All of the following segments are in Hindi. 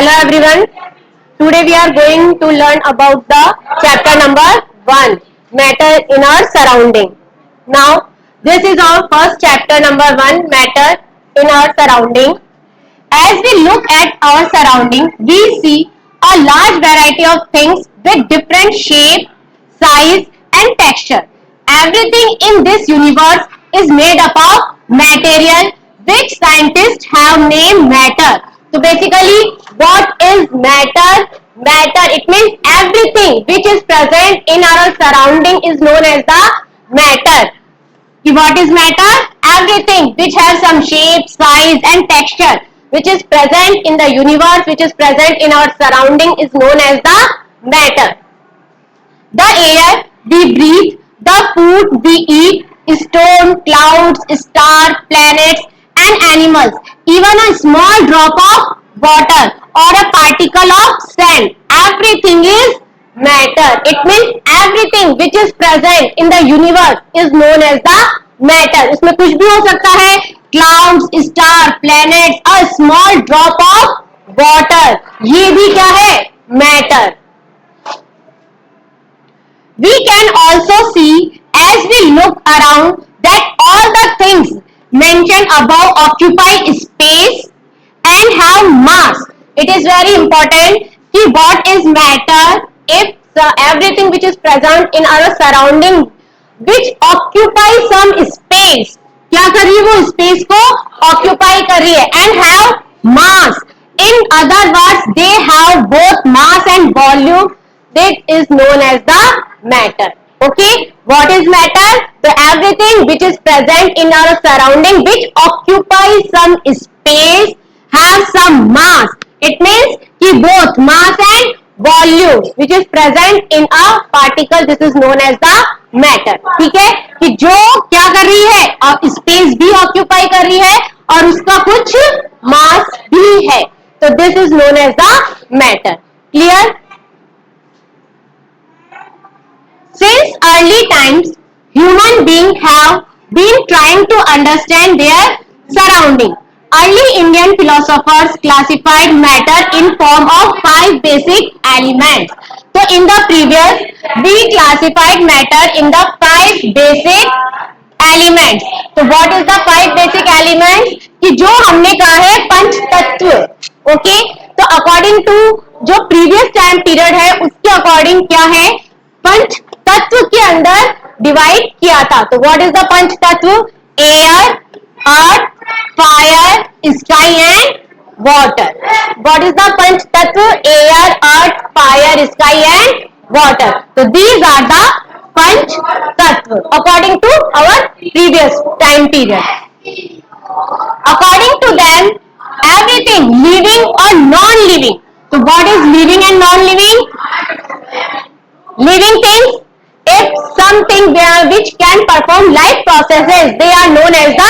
Hello everyone. Today we are going to learn about the chapter number 1, matter in our surrounding. Now, this is our first chapter number 1, matter in our surrounding. As we look at our surrounding, we see a large variety of things with different shape, size and texture. Everything in this universe is made up of material which scientists have named matter. So basically, what is matter? Matter, it means everything which is present in our surrounding is known as the matter. What is matter? Everything which has some shape, size and texture which is present in the universe, which is present in our surrounding is known as the matter. The air we breathe, the food we eat, stone, clouds, stars, planets and animals, even a small drop of water or a particle of sand, everything is matter. It means everything which is present in the universe is known as the matter. इसमें कुछ भी हो सकता है, clouds, star, planets, a small drop of water, ये भी क्या है? Matter. We can also see as we look around that all the things mentioned above occupy space and have mass. It is very important कि what is matter? If everything which is present in our surrounding which occupy some space, क्या कर रही है वो space को occupy कर रही है and have mass. In other words, they have both mass and volume. That is known as the matter. Okay, what is matter? So everything which is present in our surrounding which occupies some space have some mass. It means कि both mass and volume which is present in a particle, this is known as the matter. ठीक है, कि जो क्या कर रही है, स्पेस भी ऑक्यूपाई कर रही है और उसका कुछ मास भी है. तो this is known as the matter. Clear? Since early times, human beings have been trying to understand their surrounding. Early Indian philosophers classified matter in form of 5 basic elements. So in the previous, we classified matter in the 5 basic elements. So what is the 5 basic elements? कि जो हमने कहा है पंच तत्व. ओके, तो अकॉर्डिंग टू जो प्रीवियस टाइम पीरियड है उसके अकॉर्डिंग क्या है, पंच तत्व के अंदर डिवाइड किया था. तो व्हाट इज द पंच तत्व? Air, earth, fire, sky and water. What is the पंच तत्व? Air, earth, fire, sky and water. तो दीज आर द पंच तत्व according to our previous time period. According to them, everything living or non-living. So what is living and non-living? Living things, if something which can perform life processes, they are known as the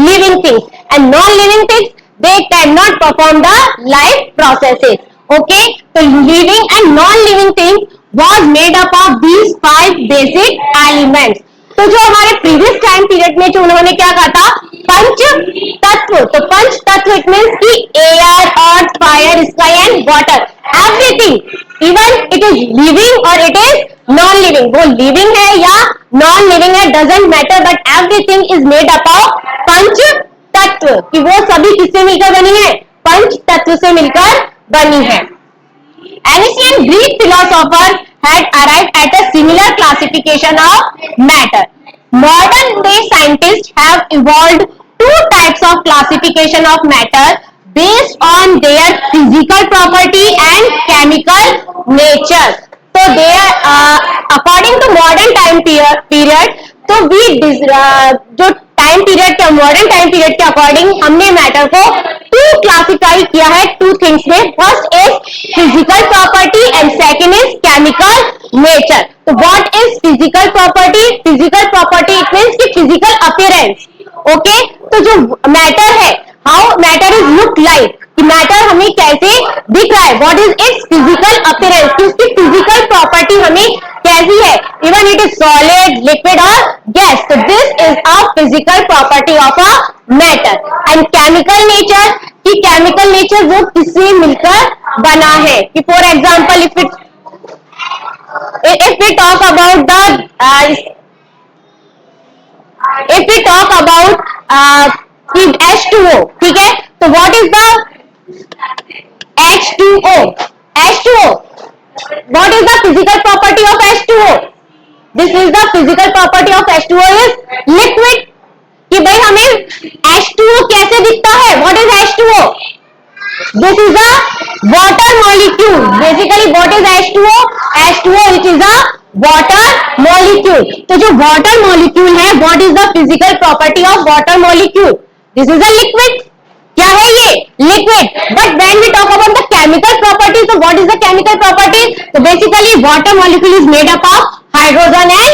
living things, and non-living things, they cannot perform the life processes. Okay, so living and non-living things was made up of these 5 basic elements. तो जो हमारे प्रीवियस टाइम पीरियड में जो उन्होंने क्या कहा था, पंच तत्व. तो पंच तत्व इट मीन्स कि air, earth, fire, sky and water, everything, even it is living और इट इज नॉन लिविंग. वो लिविंग है या नॉन लिविंग है doesn't matter, but everything is made up of पंच तत्व. कि वो सभी किससे मिलकर बनी है? पंच तत्व से मिलकर बनी है. Ancient Greek philosophers had arrived at a similar classification of matter. Modern day scientists have evolved 2 types of classification of matter based on their physical property and chemical nature. So they are according to modern time period, तो जो टाइम पीरियड के मॉडर्न टाइम पीरियड के अकॉर्डिंग हमने मैटर को 2 क्लासिफाई किया है 2 थिंग्स में. First is physical property and second is chemical nature. तो what is physical property? Physical property it means कि फिजिकल अपीयरेंस. ओके, तो जो मैटर है, how matter is look like, कि मैटर हमें कैसे दिख रहा है, what is its physical appearance, कि उसकी फिजिकल प्रॉपर्टी हमें कैसी है, even it is solid, liquid और गैस. तो this is a physical property of a matter. And chemical nature, कि केमिकल नेचर वो किससे मिलकर बना है, कि for example if we talk about H2O, ठीक है, तो what is the H2O? What is the physical property of H2O? This is the physical property of H2O is liquid. कि भाई हमें H2O कैसे दिखता है? What is H2O? This is a water molecule. Basically, what is H2O? H2O, which is a water molecule. तो जो water molecule है, what is the physical property of water molecule? This is a liquid. क्या है ये? Liquid. But when we talk about the chemical properties, so what is the chemical properties? So basically, water molecule is made up of hydrogen and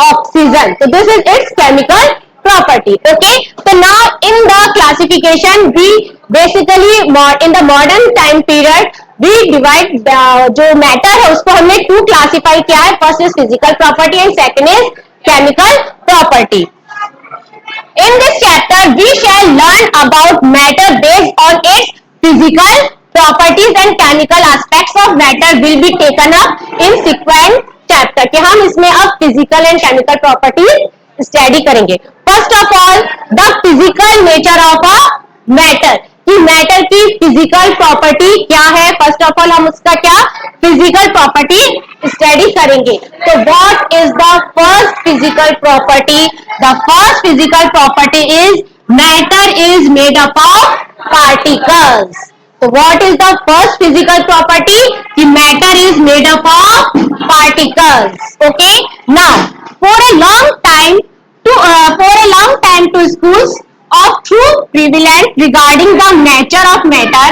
oxygen. So this is its chemical property. Okay. So now in the classification, we basically in the modern time period we divide जो matter है उसको हमने two classify किया है. First is physical property and second is chemical property. In this chapter we shall learn about matter based on its physical properties and chemical aspects of matter will be taken up in sequent chapter. कि हम इसमें अब physical and chemical properties study करेंगे. First of all the physical nature of a matter, कि मैटर की फिजिकल प्रॉपर्टी क्या है. फर्स्ट ऑफ ऑल हम उसका क्या फिजिकल प्रॉपर्टी स्टडी करेंगे. तो what is the first physical property? The first physical property is matter is made up of particles. तो what is the first physical property? कि matter is made up of particles. Okay. Now for a long time to schools of true prevalent regarding the nature of matter,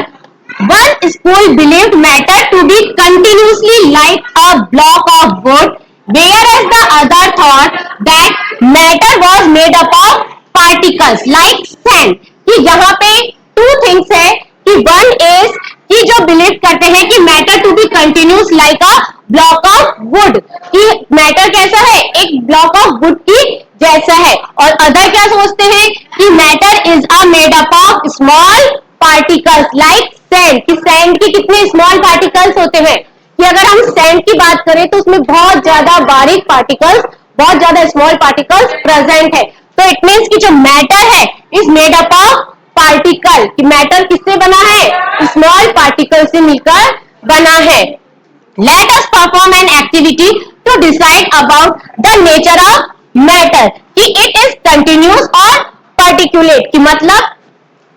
one school believed matter to be continuously like a block of wood, whereas the other thought that matter was made up of particles like sand. कि यहाँ पे two things है, कि one is कि जो बिलीव करते हैं कि matter to be continuous like a block of wood, कि मैटर कैसा है, एक ब्लॉक ऑफ वुड की जैसा है. और अदर क्या सोचते हैं कि matter is a made up of small particles like sand, कि सैंड के कितने स्मॉल पार्टिकल्स होते हैं, कि अगर हम सैंड की बात करें तो उसमें बहुत ज्यादा बारीक पार्टिकल्स, बहुत ज्यादा स्मॉल पार्टिकल्स प्रेजेंट है. तो इट मीन्स कि जो मैटर है is made up of particle, कि मैटर किससे बना है, स्मॉल पार्टिकल से मिलकर बना है. Let us perform an activity to decide about the nature of matter, कि इट इज कंटिन्यूस और पार्टिकुलेट, कि मतलब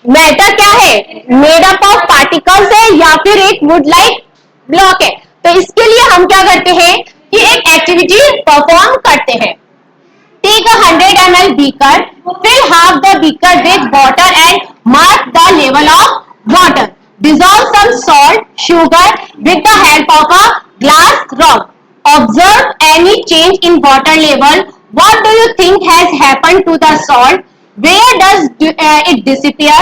मैटर क्या है, मेड अप ऑफ पार्टिकल्स है या फिर एक वुड लाइक ब्लॉक है. तो इसके लिए हम क्या करते हैं कि एक एक्टिविटी परफॉर्म करते हैं. Take a 100 ml beaker, fill half the beaker with water and mark the level of water. Dissolve some salt, sugar with the help of a glass rod. Observe any change in water level. What do you think has happened to the salt? Where does it disappear?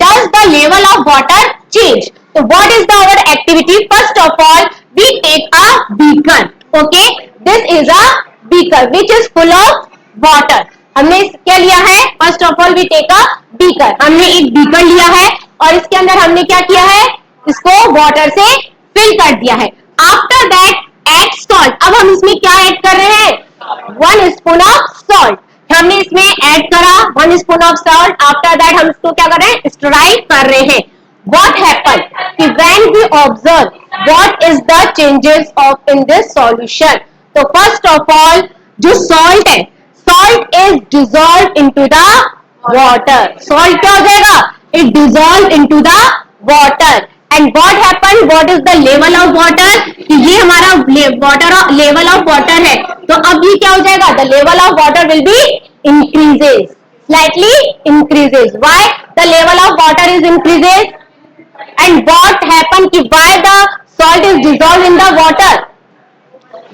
Does the level of water change? So what is our activity? First of all, we take a beaker. Okay, this is a beaker which is full of water. हमने क्या लिया है? First of all we take a beaker. हमने एक बीकर लिया है और इसके अंदर हमने क्या किया है, इसको वाटर से फिल कर दिया है. After that add salt. अब हम इसमें क्या ऐड कर रहे हैं, 1 स्पून ऑफ सॉल्ट. हमने इसमें ऐड करा 1 spoon of salt. After that हम इसको क्या कर रहे हैं, स्टराइव कर रहे हैं. What happened? When we observe what is the changes of in this solution. तो फर्स्ट ऑफ ऑल जो सॉल्ट है, salt is dissolved into the water. Salt क्या हो जाएगा, it dissolved into the water. And what happened? What is the level of water? कि ये हमारा water level of water है. तो अब ये क्या हो जाएगा, the level of water will be increases, slightly increases. Why the level of water is increases? And what happened? कि why the salt is dissolved in the water?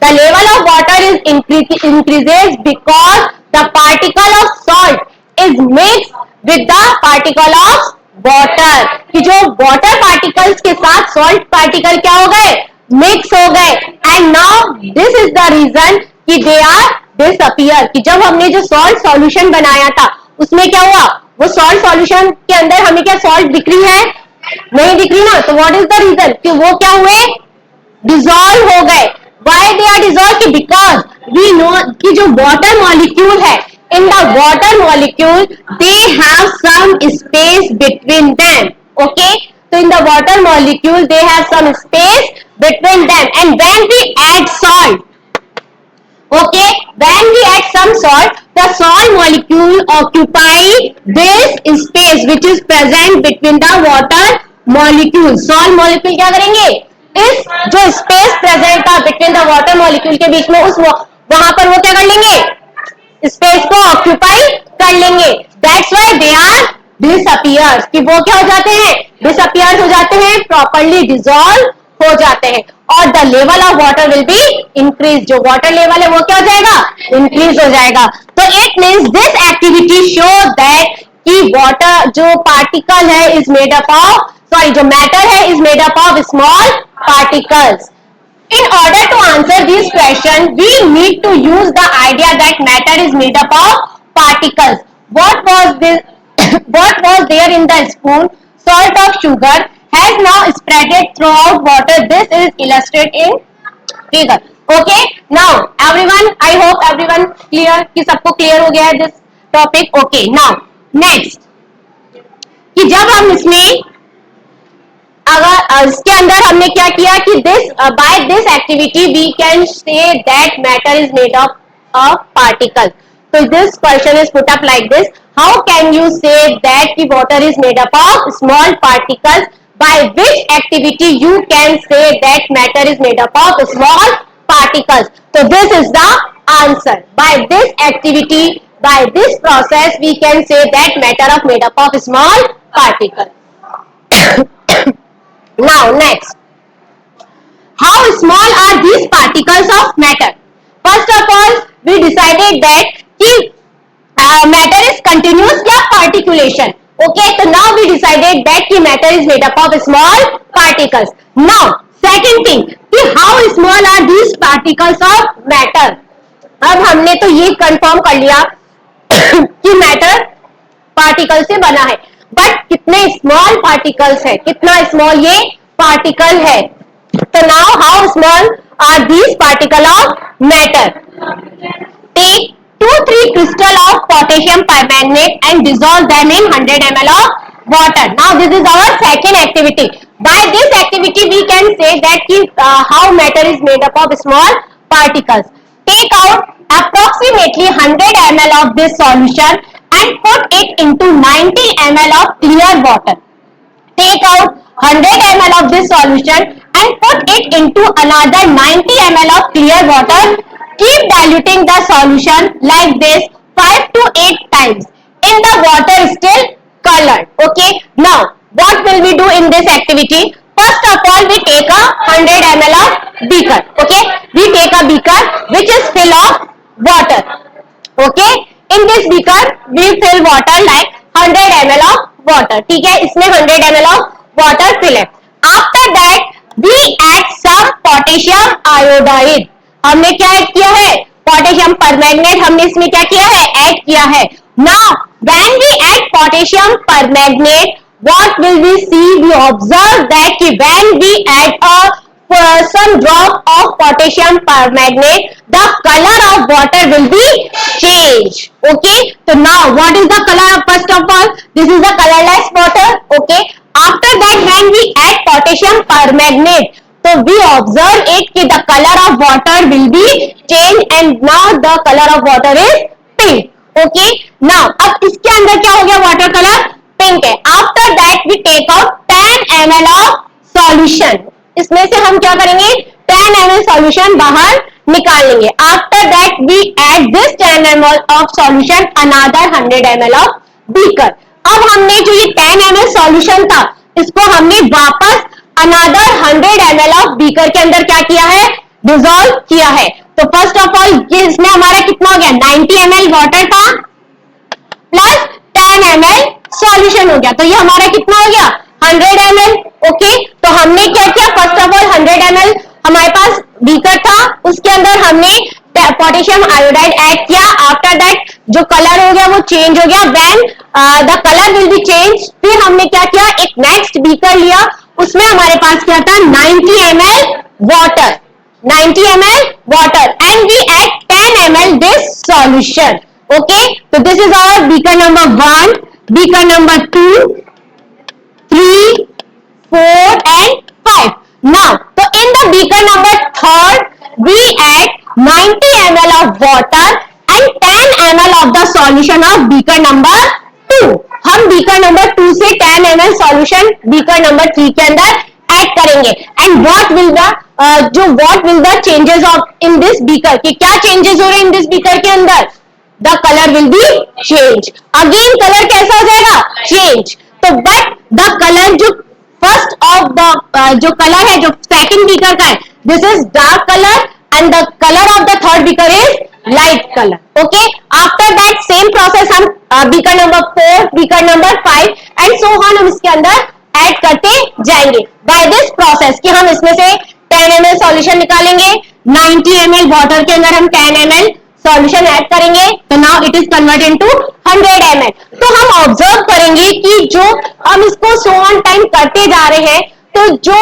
The level of water is increases because the particle of salt is mixed with the particle of water. कि जो water particles के साथ salt particle क्या हो गए, मिक्स हो गए and now this is the reason कि दे आर डिसअपियर। कि जब हमने जो सॉल्ट सॉल्यूशन बनाया था उसमें क्या हुआ, वो सॉल्ट सॉल्यूशन के अंदर हमें क्या सॉल्ट दिख रही है, नहीं दिख रही ना, तो व्हाट इज द रीजन कि वो क्या हुए, डिसॉल्व हो गए। Why they are dissolve, because we know कि जो वाटर मॉलिक्यूल है, in the water molecule they have some space between them. Okay, so in the water molecule they have some space between them, and when we add salt, okay, when we add some salt, the salt molecule occupy this space which is present between the water molecule. Salt molecule क्या करेंगे, इस जो स्पेस प्रेजेंट था बिटवीन द वाटर मॉलिक्यूल के बीच में, उस वहां पर वो क्या कर लेंगे, स्पेस को ऑक्यूपाई कर लेंगे। That's why they are disappears, कि वो क्या हो जाते हैं, डिसअपियर्स हो जाते हैं, प्रॉपर्ली डिसॉल्व हो जाते हैं, और the level of water will be increase. जो वाटर लेवल है वो क्या हो जाएगा, इंक्रीज हो जाएगा। तो it means this activity show that कि वाटर जो पार्टिकल है is made up of, sorry जो मैटर है is made up of small particles. In order to answer this question, we need to use the idea that matter is made up of particles. What was this? What was there in the spoon? Salt of sugar has now spreaded throughout water. This is illustrated in figure. Okay. Now, everyone, I hope everyone clear कि सबको clear हो गया है this topic. Okay. Now, next कि जब हम इसमें अगर इसके अंदर हमने क्या किया कि this by this activity we can say that matter is made up of particle. तो this question is put up like this, how can you say that की water is made up of small particles, by which activity you can say that matter is made up of small particles. तो this is the answer, by this activity, by this process we can say that matter of made up of small particle. Now next, how small are these particles of matter? First of all, we decided that कि matter is continuous या particulation. Okay, so now we decided that कि matter is made up of small particles. Now second thing कि how small are these particles of matter? अब हमने तो ये कंफर्म कर लिया कि मैटर पार्टिकल से बना है, बट कितने स्मॉल पार्टिकल्स है, कितना स्मॉल ये पार्टिकल है। तो now how small are these particle of matter? Take 2-3 crystal of potassium permanganate and dissolve them in 100 ml of water. Now this is our second activity. By this activity we can say that how matter is made up of small particles. Take out approximately 100 ml of this solution and put it into 90 ml of clear water. Take out 100 ml of this solution and put it into another 90 ml of clear water. Keep diluting the solution like this 5 to 8 times. In the water still colored. Okay. Now, what will we do in this activity? First of all, we take a 100 ml of beaker. Okay. We take a beaker which is full of water. Okay. In this beaker, we fill water like 100 ml of water. ठीक है, इसमें 100 ml of water fill है. After that, we add some potassium iodide. हमने क्या ऐड किया है? पोटेशियम परमैंगनेट हमने इसमें क्या किया है? ऐड किया है. Now, when we add potassium permanganate, what will we see? We observe that when we add some drop of potassium permanganate, the color of water will be changed. Okay. So now, what is the color of, first of all? This is the colorless water. Okay. After that, when we add potassium permanganate, so we observe it कि the color of water will be changed and now the color of water is pink. Okay. Now अब इसके अंदर क्या हो गया? water color pink है. After that we take out 10 ml of solution. इसमें से हम क्या करेंगे? 10 ml solution बाहर निकाल लेंगे. After that we add this 10 ml of solution another 100 ml of beaker. अब हमने जो ये 10 ml solution था इसको हमने वापस अनदर 100 ml ऑफ बीकर के अंदर क्या किया है? डिसॉल्व किया है. तो फर्स्ट ऑफ ऑल ये इसमें हमारा कितना हो गया? 90 ml वाटर था प्लस 10 ml सॉल्यूशन हो गया. तो ये हमारा कितना हो गया? 100 ml. ओके. तो हमने क्या किया? फर्स्ट ऑफ ऑल 100 ml हमारे पास बीकर था, उसके अंदर हमने पोटेशियम आयोडाइड ऐड किया। आफ्टर दैट जो कलर हो गया वो चेंज हो गया। When the colour will be change, फिर हमने क्या किया, एक नेक्स्ट बीकर लिया, उसमें हमारे पास क्या था, 90 ml water, 90 ml water, and we add 10 ml this solution. Okay, so this is our beaker number 1, beaker number 2, 3, 4 and 5. Now, so in the beaker number 3rd, we add 90 ml of water and 10 ml of the solution of beaker number 2. हम beaker number 2 से 10 ml solution beaker number 3 के अंदर ऐड करेंगे। And what will the changes of in this beaker, कि क्या changes हो रहे हैं in this beaker के अंदर? The color will be change. Again color कैसा हो जाएगा? Change. तो but the color जो first of the जो color है जो second beaker का है, this is dark color and the color of the third beaker is light color. Okay. After that same process हम beaker number 4, beaker number 5 and so on हम इसके अंदर ऐड करते जाएंगे। बाय दिस प्रोसेस कि हम इसमें से 10 ml सॉल्यूशन निकालेंगे, 90 ml वाटर के अंदर हम 10 ml सॉल्यूशन ऐड करेंगे, तो now it is converted into 100 ml। तो हम ऑब्जर्व करेंगे कि जो हम इसको सो ऑन टाइम करते जा रहे हैं, तो जो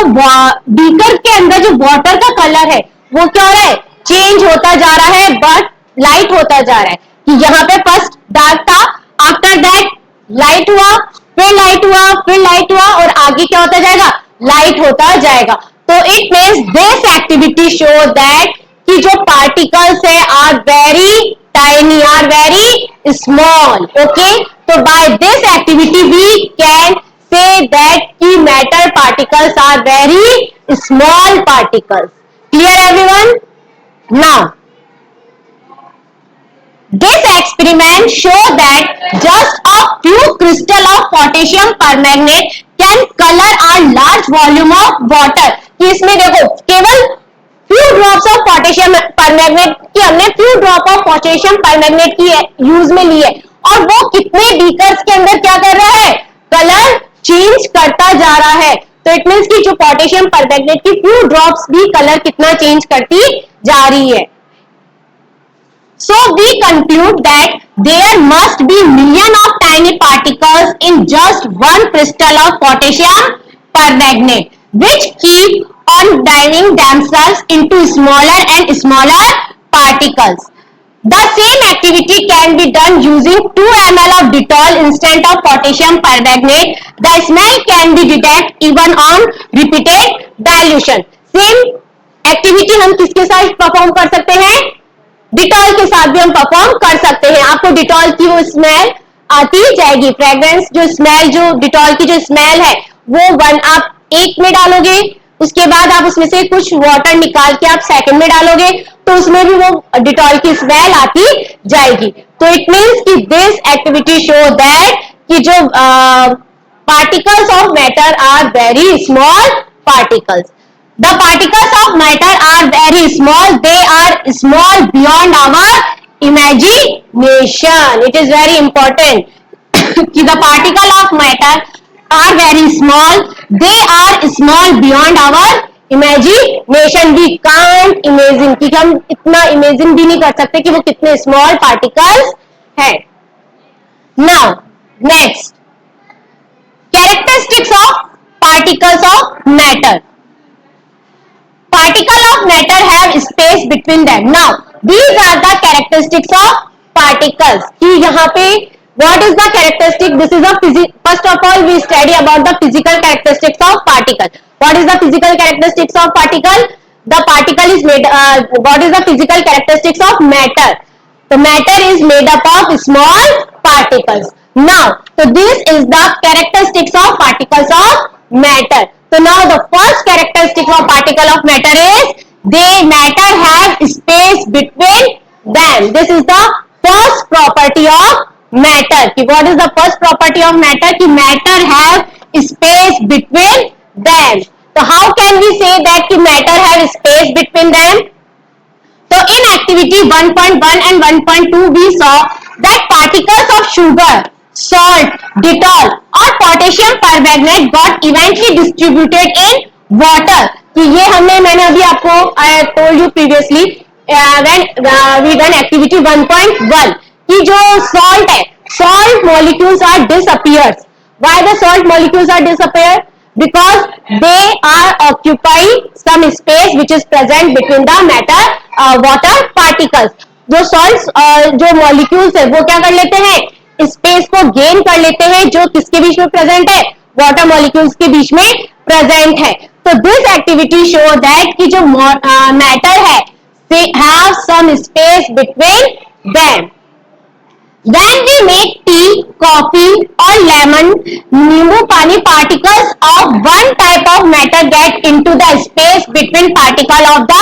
बीकर के अंदर जो वाटर का कलर है वो क्या हो रहा है, चेंज होता जा रहा है, बट लाइट होता जा रहा है। कि यहाँ पे फर्स्ट डार्क था, आफ्टर दैट लाइट हुआ, फिर लाइट हुआ, फिर लाइट हुआ और आगे क्या होता जाएगा, लाइट होता जाएगा। तो it means this activity show that कि जो पार्टिकल्स है are very tiny, are very small. Okay, तो by this activity we can say that कि matter particles are very small particles. Clear everyone? Now this experiment show that just a few crystal of potassium permanganate can color a large volume of water। कि इसमें देखो केवल few drops of potassium permanganate की हमने few drop of potassium permanganate की यूज में ली है, और वो कितने बीकर्स के अंदर क्या कर रहा है, कलर चेंज करता जा रहा है। तो इट मीन्स कि जो पोटेशियम परमैंगनेट की few drops भी कलर कितना चेंज करती जा रही है। So we conclude that there must be million of tiny particles in just one crystal of potassium permanganate, which keep on dividing themselves into smaller and smaller particles. The same activity can be done using 2 ml of Dettol instead of potassium permanganate. The smell can be detected even on repeated dilution. Same activity हम किसके साथ परफॉर्म कर सकते हैं, डिटॉल के साथ भी हम परफॉर्म कर सकते हैं। आपको डिटॉल की वो स्मेल आती जाएगी, फ्रेग्रेंस जो स्मेल, जो डिटॉल की जो स्मेल है वो आप 1 में डालोगे, उसके बाद आप उसमें से कुछ वाटर निकाल के आप सेकंड में डालोगे, तो उसमें भी वो डिटॉल की स्मेल आती जाएगी। तो इट मीन्स कि दिस एक्टिविटी शो दैट कि जो particles of matter are very small particles. The particles of matter are very small. They are small beyond our imagination. It is very important. The particle of matter are very small. They are small beyond our imagination. We can't imagine कि हम इतना imagine भी नहीं कर सकते कि वो कितने small particles हैं। Now, next, characteristics of particles of matter. Particle of matter have space between them. Now, these are the characteristics of particles. कि यहाँ पे what is the characteristic? This is a first of all we study about the physical characteristics of particle. What is the physical characteristics of particle? The particle is made. What is the physical characteristics of matter? The matter is made up of small particles. Now, so this is the characteristics of particles of matter. So now the first characteristic of particle of matter is they matter have space between them. This is the first property of matter. What is the first property of matter? कि matter have space between them. So how can we say that कि matter have space between them? So in activity 1.1 and 1.2 we saw that particles of sugar, salt, Dettol or potassium permanganate got evenly distributed in water. कि ये मैंने अभी आपको I told you previously when we done activity 1.1 कि जो सॉल्ट है, salt molecules are disappears. Why the salt molecules are disappear? Because they are occupy some space which is present between the matter water particles. जो salts जो molecules है वो क्या कर लेते हैं, स्पेस को गेन कर लेते हैं, जो किसके बीच में प्रेजेंट है, वाटर मॉलिक्यूल्स के बीच में प्रेजेंट है. तो दिस एक्टिविटी शो दैट कि जो मैटर है they have some space between them. When we make tea, coffee or lemon, नींबू पानी, particles of one type of matter get into the space between particle of the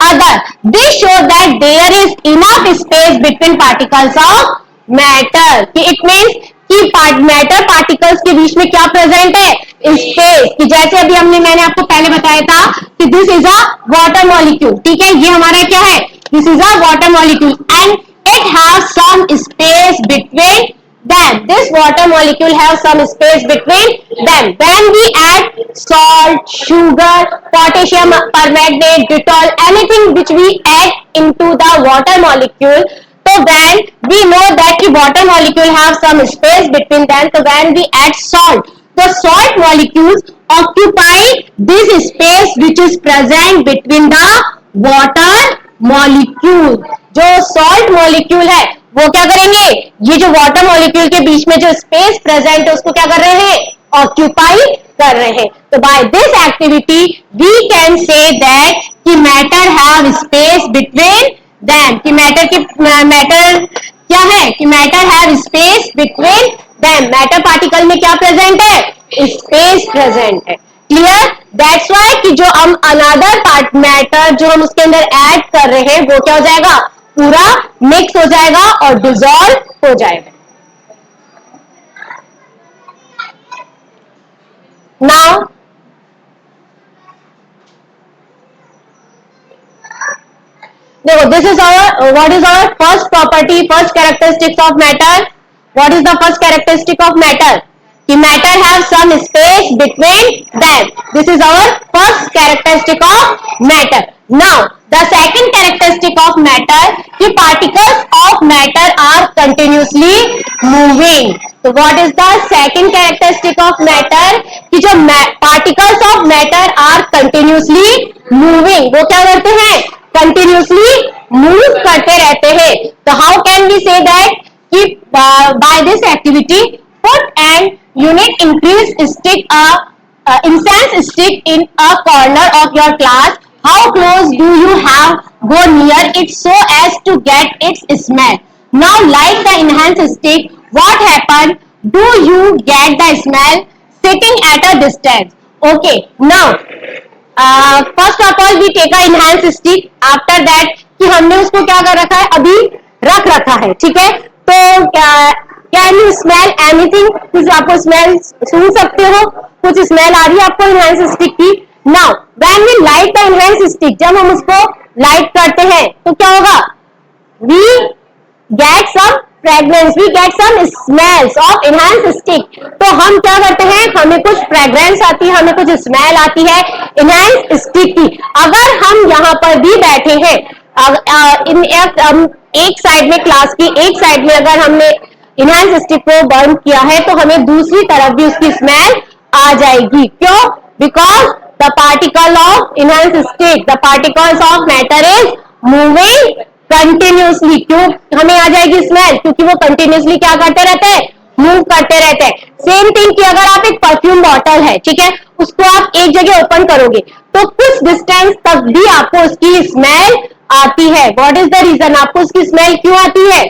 other. This show that there is enough space between particles of matter. It means कि मैटर पार्टिकल्स के बीच में क्या प्रेजेंट है, स्पेस. कि जैसे अभी मैंने आपको पहले बताया था कि this is a water molecule. ठीक है, ये हमारा क्या है, this is a water molecule and it has some space between them. This water molecule has some space between them. When we add salt, sugar, potassium permanganate, Dettol, anything which we add into the water molecule, so when we know that the water molecule have some space between them, so when we add salt, the salt molecules occupy this space which is present between the water molecule. जो सॉल्ट मॉलिक्यूल है वो क्या करेंगे, ये जो वाटर मॉलिक्यूल के बीच में जो स्पेस प्रेजेंट है उसको क्या कर रहे हैं, ऑक्यूपाई कर रहे हैं. तो by this activity we can say that कि matter have space between them. कि मैटर क्या है, कि matter have space between them. Matter particle में क्या प्रेजेंट है, स्पेस प्रेजेंट है. क्लियर? दैट्स वाई कि जो हम अनदर पार्ट मैटर जो हम उसके अंदर ऐड कर रहे हैं वो क्या हो जाएगा, पूरा मिक्स हो जाएगा और डिसॉल्व हो जाएगा. नाउ देखो, this is our what is our first property, first characteristics of matter. What is the first characteristic of matter, कि matter have some space between them. This is our first characteristic of matter. Now the second characteristic of matter, कि particles of matter are continuously moving. तो what is the second characteristic of matter, कि जो particles of matter are continuously moving, वो क्या करते हैं, कंटिन्यूसली मूव करते रहते हैं. तो how can we say that कि by this activity put and unit increase stick incense stick in a corner of your class. How close do you have go near it so as to get its smell? Now light the enhanced stick. What happened? Do you get the smell sitting at a distance? Okay. Now first of all we take a enhanced stick. After that कि हमने उसको क्या कर रखा है, अभी रख रखा है. ठीक है, तो कैन यू स्मेल एनीथिंग, कुछ आपको स्मेल सुन सकते हो, कुछ स्मेल आ रही है आपको इनहेंस स्टिक की. Now when we light the incense stick, जब हम उसको लाइट करते हैं तो क्या होगा, we get some fragrance, we get some smells of incense stick. तो हम क्या करते हैं, हमें कुछ फ्रेग्रेंस आती है, हमें कुछ स्मेल आती है इनहेंस स्टिक की. अगर हम यहाँ पर भी बैठे हैं एक साइड में क्लास की, एक साइड में अगर हमने इनहेंस स्टिक को बर्न किया है तो हमें दूसरी तरफ भी उसकी स्मेल आ जाएगी. क्यों? Because the particle of incense stick, the particles of matter is moving continuously. क्यों हमें आ जाएगी स्मेल? क्योंकि वो कंटिन्यूसली क्या करते रहते हैं, मूव करते रहते हैं. सेम थिंग कि अगर आप एक परफ्यूम बॉटल है, ठीक है, उसको आप एक जगह ओपन करोगे तो कुछ डिस्टेंस तक भी आपको उसकी स्मेल आती है. व्हाट इज द रीजन, आपको उसकी स्मेल क्यों आती है?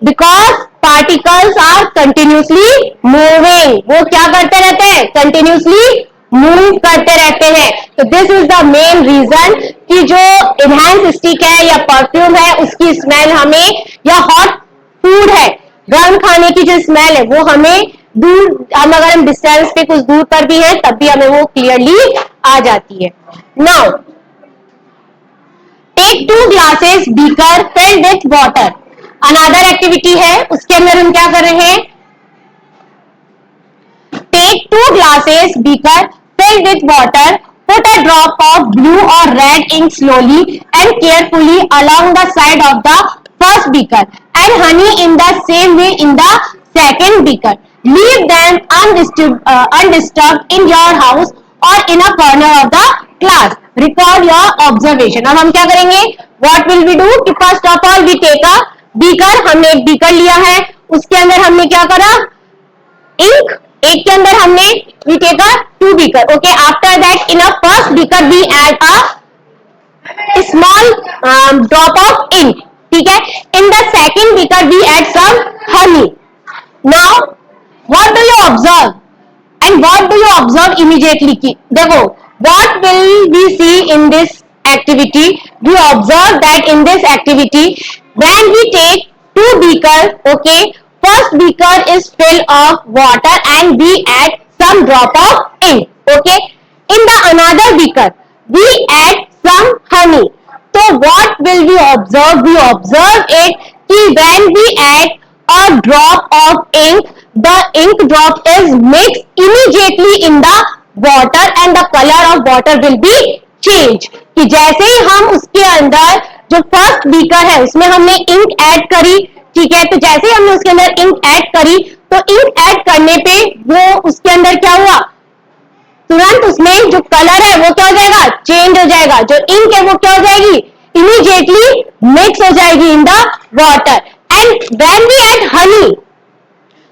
Because particles are continuously moving. वो क्या करते रहते हैं, कंटिन्यूसली मूव करते रहते हैं. तो this is the main reason कि जो इनहेंस स्टिक है या परफ्यूम है उसकी स्मेल हमें, या हॉट फूड है, गर्म खाने की जो स्मेल है वो हमें दूर, हम अगर हम डिस्टेंस पे कुछ दूर पर भी है तब भी हमें वो क्लियरली आ जाती है. Now take 2 glasses beaker filled with water. Another activity है, उसके अंदर हम क्या कर रहे हैं, take 2 glasses beaker filled with water. Put a drop of blue or red ink slowly and carefully along the side of the first beaker and honey in the same way in the second beaker. Leave them undisturbed in your house or in a corner of the class. Record your observation. अब हम क्या करेंगे? What will we do? कि first of all we take a beaker. हमने एक beaker लिया है, उसके अंदर हमने क्या करा? Ink. एक के अंदर हमने we take a 2 beaker. Okay. After that in a first beaker we add a small drop of ink. ठीक है? In the second beaker we add some honey. Now what do you observe? And what do you observe immediately? की देखो what will we see in this activity? We observe that in this activity when we take 2 beakers, okay, first beaker is filled of water and we add some drop of ink, okay. In the another beaker we add some honey. So what will we observe? We observe it कि when we add a drop of ink, the ink drop is mixed immediately in the water and the color of water will be changed. कि जैसे ही हम उसके अंदर जो फर्स्ट बीकर है उसमें हमने इंक ऐड करी, ठीक है, तो जैसे ही हमने उसके अंदर इंक ऐड करी तो इंक ऐड करने पे वो उसके अंदर क्या हुआ, तुरंत उसमें जो कलर है वो क्या हो जाएगा, चेंज हो जाएगा. जो इंक है वो क्या हो जाएगी, इमीडिएटली मिक्स हो जाएगी in the water. And when we add honey,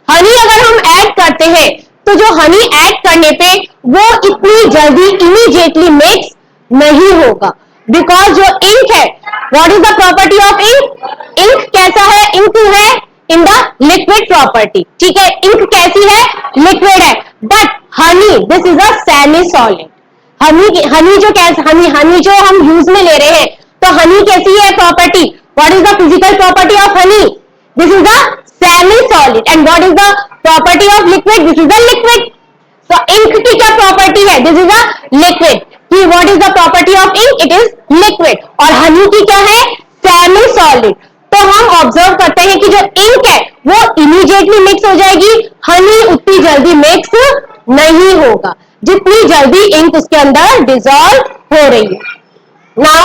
honey अगर हम ऐड करते हैं तो जो हनी ऐड करने पे वो इतनी जल्दी इमीडिएटली मिक्स नहीं होगा, बिकॉज जो इंक है, what is the property of ink, ink कैसा है, इंक है इन द लिक्विड प्रॉपर्टी, ठीक है, इंक कैसी है, लिक्विड है. But Honey this is a semi solid. Honey जो कैसे, हनी जो हम यूज में ले रहे हैं, तो हनी कैसी है property, what is the physical property of honey, this is the semi-solid. And what is the property of liquid? This is a liquid. So ink की क्या property है? This is a liquid. कि what is the property of ink? It is liquid. और honey की क्या है? Semi-solid. तो हम observe करते हैं कि जो ink है वो immediately mix हो जाएगी, honey उतनी जल्दी mix नहीं होगा जितनी जल्दी ink उसके अंदर dissolve हो रही है. Now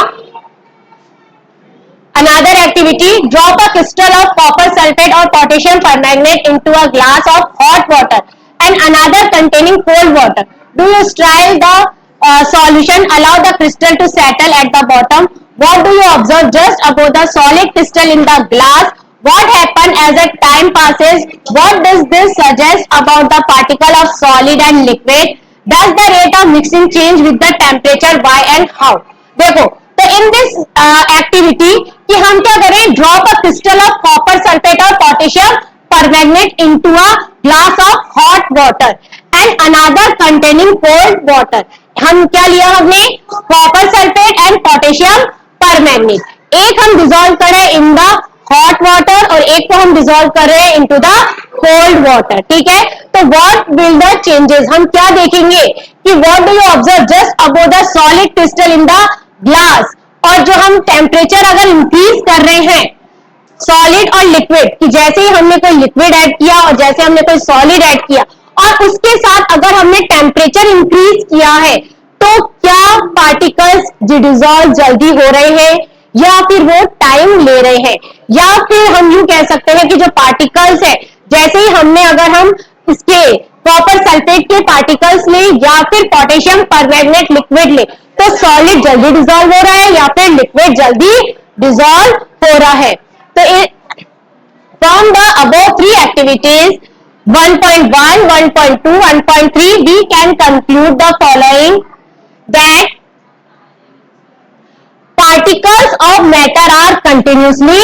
another activity, drop a crystal of copper sulfate or potassium permanganate into a glass of hot water and another containing cold water. Do you stir the solution, allow the crystal to settle at the bottom? What do you observe just above the solid crystal in the glass? What happens as the time passes? What does this suggest about the particle of solid and liquid? Does the rate of mixing change with the temperature? Why and how? देखो, तो इन दिस एक्टिविटी कि हम क्या करें, drop a crystal of copper sulphate और potassium permanganate into a glass of hot water and another containing cold water. हम क्या लिया, हमने copper sulphate and potassium permanganate. एक हम डिसॉल्व कर रहे हैं इन द हॉट वाटर और एक को हम डिसॉल्व कर रहे हैं इनटू द कोल्ड वाटर, ठीक है. तो व्हाट विल द चेंजेस, हम क्या देखेंगे कि what do you observe just above the solid crystal in the glass. और जो हम टेम्परेचर अगर इंक्रीज कर रहे हैं सॉलिड और लिक्विड, कि जैसे ही हमने कोई लिक्विड ऐड किया और जैसे हमने कोई सॉलिड ऐड किया और उसके साथ अगर हमने टेम्परेचर इंक्रीज किया है तो क्या पार्टिकल्स डिसॉल्व जल्दी हो रहे हैं या फिर वो टाइम ले रहे हैं, या फिर हम यूं कह सकते हैं कि जो पार्टिकल्स है, जैसे ही हमने अगर हम इसके कॉपर सल्फेट के पार्टिकल्स ले या फिर पोटेशियम परमैंगनेट लिक्विड ले तो सॉलिड जल्दी डिसॉल्व हो रहा है या फिर लिक्विड जल्दी डिसॉल्व हो रहा है. तो from the above 3 activities 1.1, 1.2, 1.3 we can conclude the following, that particles of matter are continuously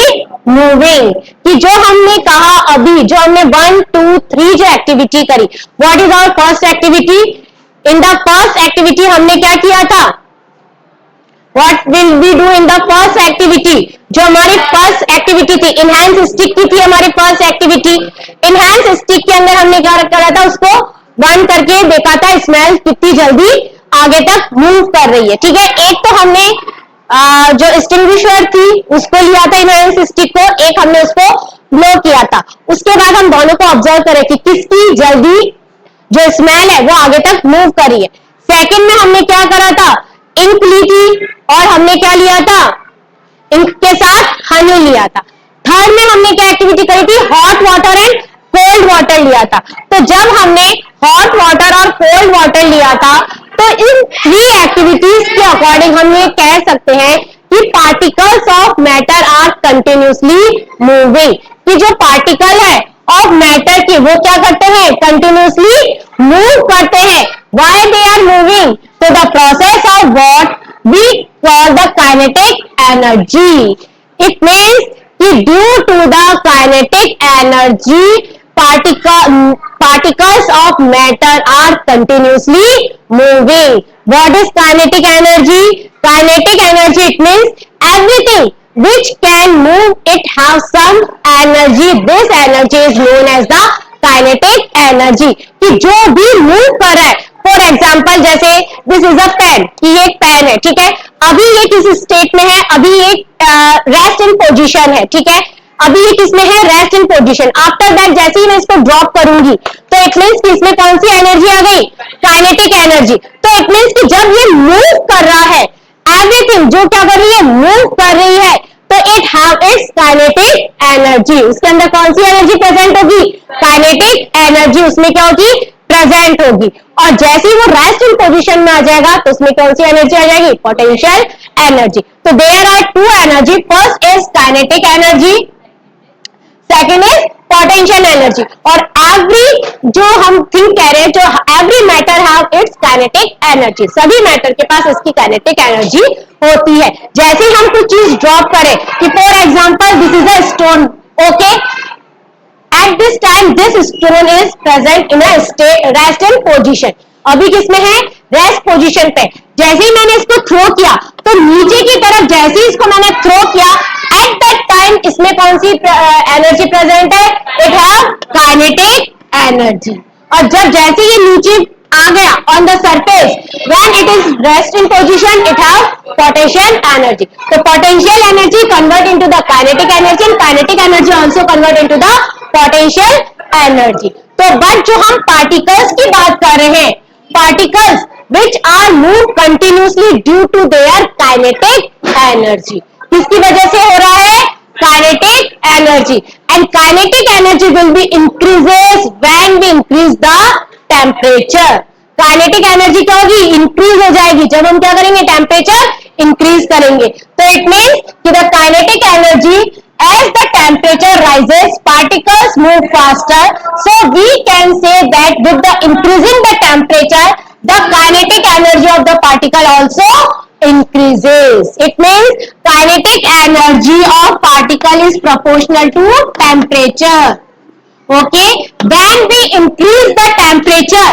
moving. कि जो हमने कहा अभी, जो हमने 1, 2, 3 जो एक्टिविटी करी, what is our first activity, in the first activity हमने क्या किया था, what will we do in the first activity, जो हमारी फर्स्ट एक्टिविटी थी इनहैंस स्टिक की थी हमारी फर्स्ट एक्टिविटी. इनहैंस स्टिक के अंदर हमने क्या करा था, उसको बंद करके देखा था स्मेल कितनी जल्दी आगे तक मूव कर रही है, ठीक है. एक तो हमने जो एक्सटिंग्विशर थी उसको लिया था इनहैंस स्टिक को, एक हमने उसको ब्लो किया था. उसके बाद हम दोनों को ऑब्जर्व करें कि किसकी जल्दी जो स्मेल है वो आगे तक मूव कर रही है. सेकंड में हमने क्या करा था, इंक ली थी और हमने क्या लिया था, इंक के साथ हनी लिया था। थर्ड में हमने क्या एक्टिविटी करी थी, hot water and cold water लिया था। तो जब हमने हॉट वाटर और कोल्ड वाटर लिया था तो इन 3 एक्टिविटीज के अकॉर्डिंग हम ये कह सकते हैं कि particles of matter are continuously moving, कि जो पार्टिकल है ऑफ मैटर की वो क्या करते हैं, कंटिन्यूसली मूव करते हैं। व्हाई दे आर मूविंग, तो the process of what we call the kinetic energy. It means कि due to the kinetic energy particles of matter are continuously moving. What is kinetic energy? Kinetic energy, it means everything which can move, it have some energy. This energy is known as the kinetic energy. कि जो भी move कर रहा है, फॉर एग्जाम्पल जैसे दिस इज अ पेन, कि ये एक पेन है, ठीक है, अभी ये किस स्टेट में है, अभी ये रेस्ट इन पोजीशन है, ठीक है, अभी ये किसमें है, rest in position. After that जैसे ही मैं इसको ड्रॉप करूंगी तो इट मीन्स कि इसमें कौन सी एनर्जी आ गई, काइनेटिक एनर्जी। तो इट मीन्स कि जब ये मूव कर रहा है, एवरीथिंग जो क्या कर रही है, मूव कर रही है, तो it have its kinetic energy. उसके अंदर कौन सी एनर्जी प्रेजेंट होगी, काइनेटिक एनर्जी उसमें क्या होगी, प्रेजेंट होगी। और जैसे ही वो रेस्ट इन पोजीशन में आ जाएगा तो उसमें कौन सी एनर्जी आ जाएगी, पोटेंशियल एनर्जी। तो there are 2 energy, first is kinetic energy, second is potential energy. और एवरी जो हम थिंग कह रहे हैं, जो every matter have its kinetic energy, सभी मैटर के पास इसकी काइनेटिक एनर्जी होती है। जैसे ही हम कुछ चीज ड्रॉप करें, कि for example this is a stone, okay, at this time this stone is present in a rest in position, अभी किसमें है, रेस्ट पोजीशन पे। जैसे ही मैंने इसको थ्रो किया तो नीचे की तरफ जैसे ही इसको मैंने थ्रो किया, एट दैट टाइम इसमें कौन सी एनर्जी प्रेजेंट है, इट हैव काइनेटिक एनर्जी। और जब जैसे ये नीचे आ गया on the surface, when it is rest in position, it have potential energy. तो potential energy convert into the kinetic energy and kinetic energy also convert into the potential energy. तो बट जो हम पार्टिकल्स की बात कर रहे हैं, particles which are move continuously due to their kinetic energy, किसकी वजह से हो रहा है, kinetic energy, and kinetic energy will be increases when we increase the temperature। Kinetic energy क्या होगी, इंक्रीज हो जाएगी जब हम क्या करेंगे, टेम्परेचर इंक्रीज करेंगे। तो इट मीन्स कि the kinetic energy, as the temperature rises, particles move faster, so we can say that with the increasing the temperature, the kinetic energy of the particle also increases. It means kinetic energy of particle is proportional to temperature. Okay, when we increase the temperature,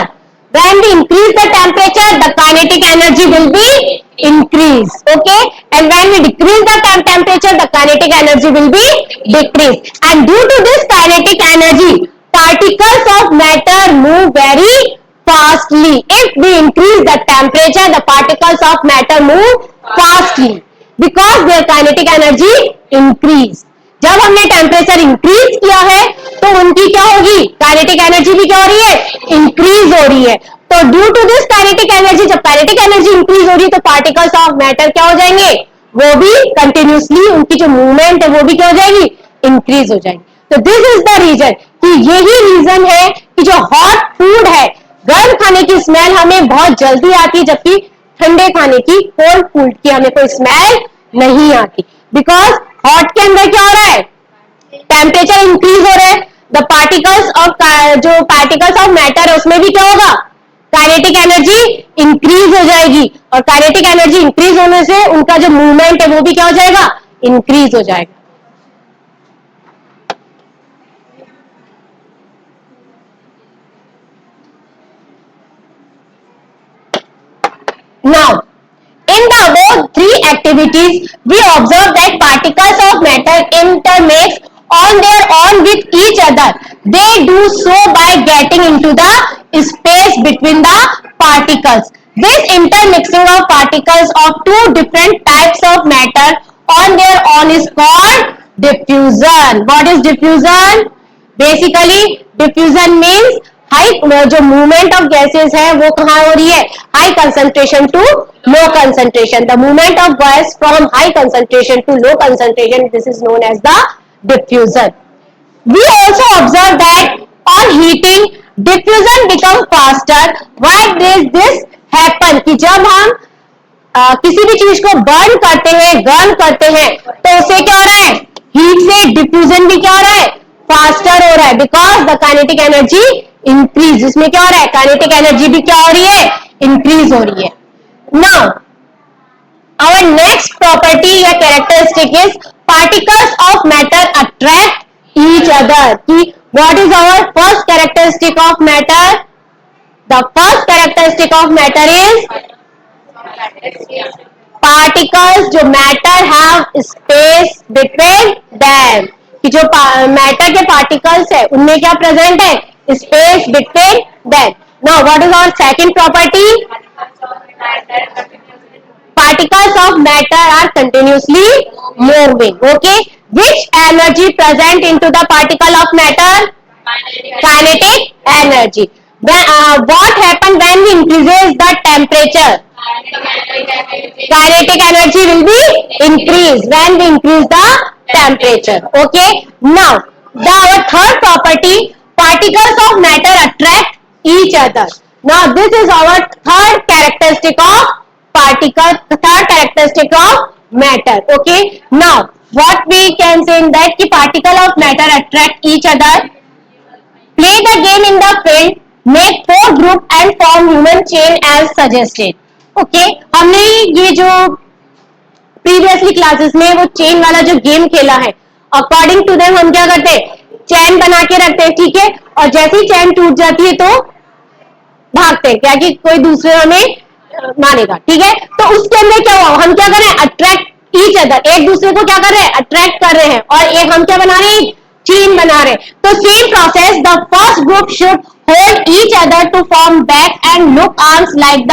the kinetic energy will be increase. Okay, and when we decrease the temperature, the kinetic energy will be decrease. And due to this kinetic energy, particles of matter move very fastly. If we increase the temperature, the particles of matter move fastly because their kinetic energy increase. जब हमने टेम्परेचर इंक्रीज किया है तो उनकी क्या होगी, काइनेटिक एनर्जी भी क्या हो रही है, इंक्रीज हो रही है। तो due to this kinetic energy, जब काइनेटिक एनर्जी इंक्रीज हो रही है तो पार्टिकल्स ऑफ मैटर क्या हो जाएंगे, वो भी कंटिन्यूसली उनकी जो मूवमेंट है वो भी क्या हो जाएगी, इंक्रीज हो जाएगी। तो दिस इज द रीजन, कि यही रीजन है कि जो हॉट फूड है, गर्म खाने की स्मेल हमें बहुत जल्दी आती है, जबकि ठंडे खाने की, कोल्ड फूड की हमें कोई स्मेल नहीं आती। बिकॉज हॉट के अंदर क्या हो रहा है, टेम्परेचर इंक्रीज हो रहा है, द पार्टिकल्स ऑफ, जो पार्टिकल्स ऑफ मैटर है उसमें भी क्या होगा, काइनेटिक एनर्जी इंक्रीज हो जाएगी। और काइनेटिक एनर्जी इंक्रीज होने से उनका जो मूवमेंट है वो भी क्या हो जाएगा, इंक्रीज हो जाएगा। Now, in the above 3 activities, we observe that particles of matter intermix on their own with each other. They do so by getting into the space between the particles. This intermixing of particles of 2 different types of matter on their own is called diffusion. What is diffusion? Basically, diffusion means high जो मूवमेंट ऑफ गैसेस है वो कहाँ हो रही है, high concentration to low concentration. The movement of gas from high concentration to low concentration, this is known as the diffusion. We also observe that on heating, diffusion become faster. Why does this happen? कि जब हम किसी भी चीज को बर्न करते हैं, गर्म करते हैं, तो उससे क्या हो रहा है, हीट से डिफ्यूजन भी क्या हो रहा है, फास्टर हो रहा है. Because the kinetic energy increase. इसमें क्या हो रहा है, काइनेटिक एनर्जी भी क्या हो रही है, इंक्रीज हो रही है. नाउ our next property या characteristic is particles of matter attract each other. कि what is our first characteristic of matter? The first characteristic of matter is particles जो matter have space between them. कि जो matter के particles है उनमें क्या present है, space between them. Now what is our second property? Particles of matter are continuously moving. Okay, which energy present into the particle of matter? Kinetic energy. What happen when we increases the temperature? Kinetic energy will be increased when we increase the temperature. Okay, now our third property, particles of matter attract each other. Now this is our third characteristic of particle, third characteristic of matter. Okay, now what we can say in that ki particle of matter attract each other. Play the game in the field, make 4 group and form human chain as suggested. Okay, हमने ये जो previously classes में वो chain वाला जो game खेला है, according to them हम क्या करते हैं, चैन बना के रखते हैं. ठीक है, और जैसे ही चैन टूट जाती है तो भागते हैं, क्या कि कोई दूसरे हमें मानेगा. ठीक है, तो उसके अंदर क्या हुआ, हम क्या कर रहे हैं, अट्रैक्ट ईच अदर, एक दूसरे को क्या कर रहे हैं, अट्रैक्ट कर रहे हैं. और एक हम क्या बना रहे हैं, चेन बना रहे हैं. तो same process, the first group should hold each other to form back and look arms like the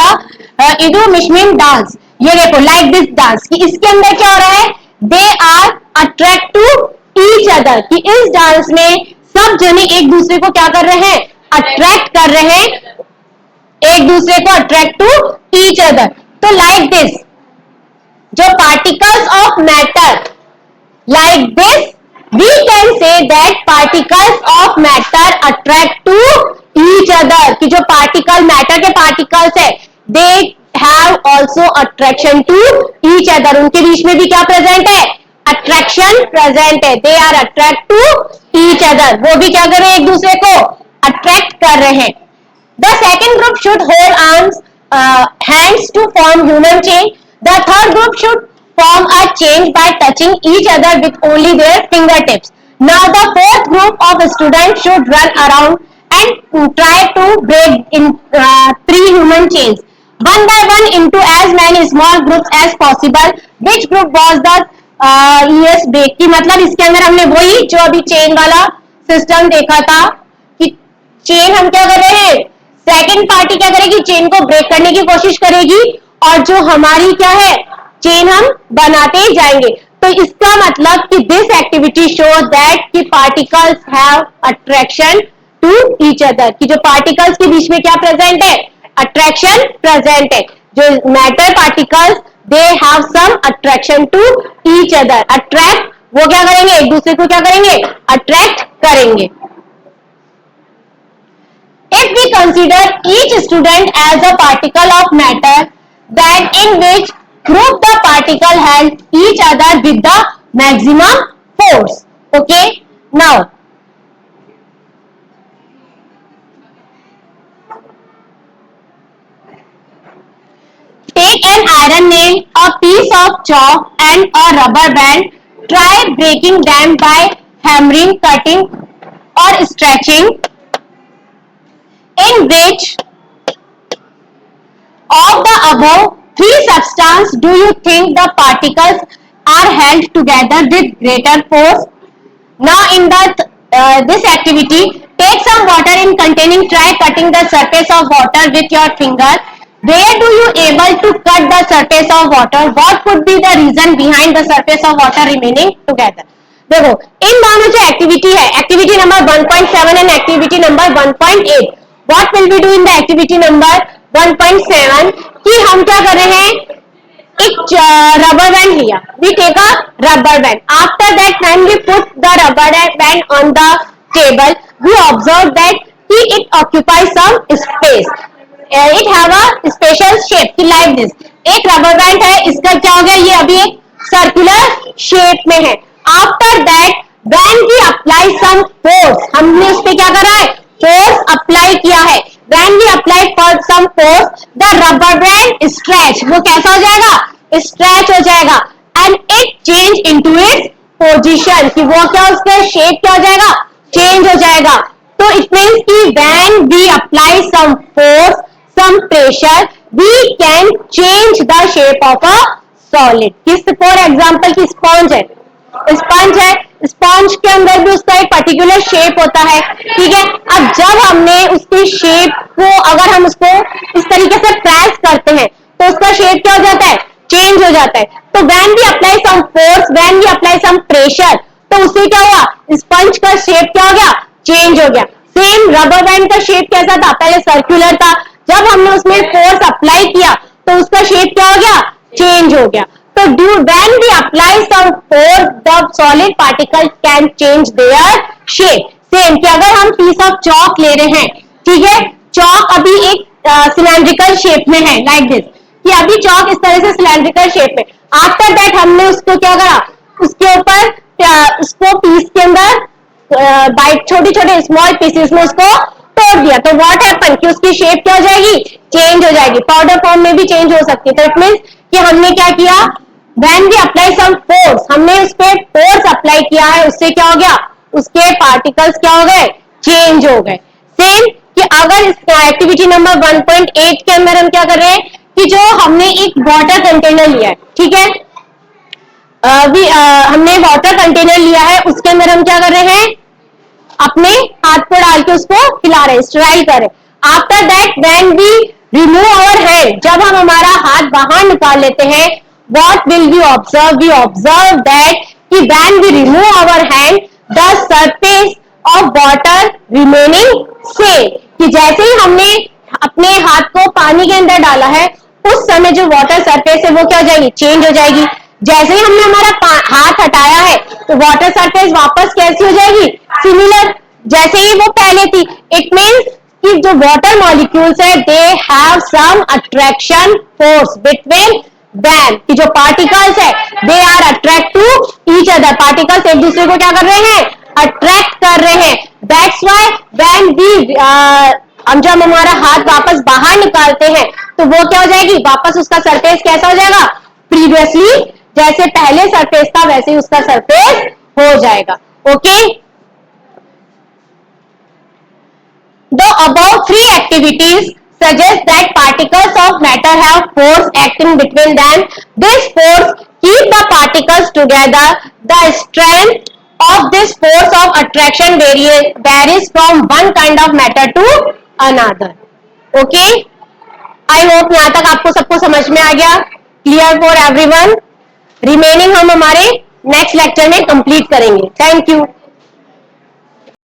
इडोमिशमिन डांस. ये देखो लाइक दिस डांस, कि इसके अंदर क्या हो रहा है, they are attract to each other, कि इस डांस में सब जने एक दूसरे को क्या कर रहे हैं, अट्रैक्ट कर रहे हैं, एक दूसरे को अट्रैक्ट टू ईच अदर. तो लाइक दिस, जो particles of matter, like this we can say that particles of matter attract to each other. कि जो पार्टिकल, मैटर के पार्टिकल्स है, they have also attraction to each other. उनके बीच में भी क्या प्रेजेंट है, अट्रैक्शन प्रेजेंट है. They are attract to each other, वो भी क्या कर रहे हैं, एक दूसरे को अट्रैक्ट कर रहे हैं. The second group should hold arms, hands to form human chain. The third group should form a chain by touching each other with only their fingertips. Now the fourth group of students should run around and try to break in 3 human chains, one by one into as many small groups as possible. Which group was the yes break? की मतलब इसके अंदर हमने वही जो अभी चेन वाला सिस्टम देखा था, कि चेन हम क्या कर रहे हैं, सेकेंड पार्टी क्या करेगी, चेन को ब्रेक करने की कोशिश करेगी, और जो हमारी क्या है, चेन हम बनाते ही जाएंगे. तो इसका मतलब कि दिस एक्टिविटी शो दैट कि particles have attraction to each other. कि जो पार्टिकल्स के बीच में क्या प्रेजेंट है, अट्रैक्शन प्रेजेंट है. जो matter particles, they have some attraction to each other. Attract, वो क्या करेंगे, एक दूसरे को क्या करेंगे, अट्रैक्ट करेंगे. If we consider each student as a particle of matter, then in which group the particle held each other with the maximum force. Okay, now take an iron nail, a piece of chalk and a rubber band. Try breaking them by hammering, cutting or stretching. In which of the above 3 substances do you think the particles are held together with greater force? Now in this activity, take some water in containing, try cutting the surface of water with your finger. Where do you able to cut the surface of water? What could be the reason behind the surface of water remaining together? देखो इन दोनों जो एक्टिविटी है, activity number 1.7 and activity number 1.8, what will be do in the activity number 1.7 कि हम क्या कर रहे हैं, एक रबर बैंड लिया, we take a rubber band, after that when we put the rubber band on the table we observe that कि it occupies some space, it have a special shape like this. एक रबर बैंड है, इसका क्या हो गया, ये अभी एक सर्कुलर शेप में है। After that when we apply some force, हमने उस पर क्या करा है, फोर्स अप्लाई किया है, when we apply for some force the rubber band stretch, वो कैसा हो जाएगा, स्ट्रेच हो जाएगा, and it change into its position, कि वो क्या, उसका शेप क्या हो जाएगा, चेंज हो जाएगा। तो इट मीन्स कि when we apply some force some pressure we can change the shape of a solid. किस, फॉर एग्जांपल की स्पॉन्ज है, स्पंज है, स्पंज के अंदर भी उसका एक पर्टिकुलर शेप होता है, ठीक है। अब जब हमने उसकी शेप को, अगर हम उसको इस तरीके से प्रेस करते हैं तो उसका शेप क्या हो जाता है, चेंज हो जाता है। तो when we apply some force, when we apply some pressure, तो उससे क्या हुआ, स्पंज का शेप क्या हो गया, चेंज हो गया। सेम रबर बैंड का शेप कैसा था, पहले सर्कुलर था, जब हमने उसमें फोर्स अप्लाई किया तो उसका शेप क्या हो गया, चेंज हो गया। तो do when we apply some force the solid particle can change their shape। Same कि अगर हम पीस ऑफ चॉक ले रहे हैं, ठीक है, चॉक अभी एक सिलेंड्रिकल शेप में है लाइक दिस, कि अभी चॉक इस तरह से सिलेंड्रिकल शेप में, आफ्टर दैट हमने उसको क्या करा, उसके ऊपर उसको पीस के अंदर बाइट छोटे छोटे स्मॉल पीसेस में उसको तोड़ दिया, तो व्हाट हैपन कि उसकी शेप क्या हो जाएगी, चेंज हो जाएगी, पाउडर फॉर्म में भी चेंज हो सकती है। तो इट मींस कि हमने क्या किया, when we apply some force, हमने उस पर फोर्स अप्लाई किया है, उससे क्या हो गया, उसके पार्टिकल्स क्या हो गए, चेंज हो गए। सेम कि अगर इस एक्टिविटी नंबर 1.8 के अंदर हम क्या कर रहे हैं कि जो हमने एक वाटर कंटेनर लिया है, ठीक है, हमने वाटर कंटेनर लिया है, उसके अंदर हम क्या कर रहे हैं, अपने हाथ को डाल के उसको हिला रहे हैं, स्ट्राइल कर रहे हैं। After that when we remove our hand, जब हम हमारा हाथ बाहर निकाल लेते हैं, what will we observe, we observe that कि when we remove our hand the surface of water remaining same, कि जैसे ही हमने अपने हाथ को पानी के अंदर डाला है उस समय जो वाटर सरफेस है वो क्या हो जाएगी, चेंज हो जाएगी। जैसे ही हमने हमारा हाथ हटाया है तो वाटर सरफेस वापस कैसी हो जाएगी, सिमिलर जैसे ही वो पहले थी। इट मीन्स कि जो वाटर मॉलिक्यूल्स है they have some attraction force between them, कि जो पार्टिकल्स है they are attract to each other, particles एक दूसरे को क्या कर रहे हैं, अट्रैक्ट कर रहे हैं। दैट्स व्हाई व्हेन वी हम जब हमारा हाथ वापस बाहर निकालते हैं तो वो क्या हो जाएगी, वापस उसका सरफेस कैसा हो जाएगा, प्रीवियसली जैसे पहले सरफेस था वैसे ही उसका सरफेस हो जाएगा। Okay, The above three activities suggest that particles of matter have force acting between them. This force keep the particles together. The strength of this force of attraction varies from one kind of matter to another. Okay? I hope यहाँ तक आपको सबको समझ में आ गया, clear for everyone. Remaining हम हमारे next lecture में complete करेंगे. Thank you.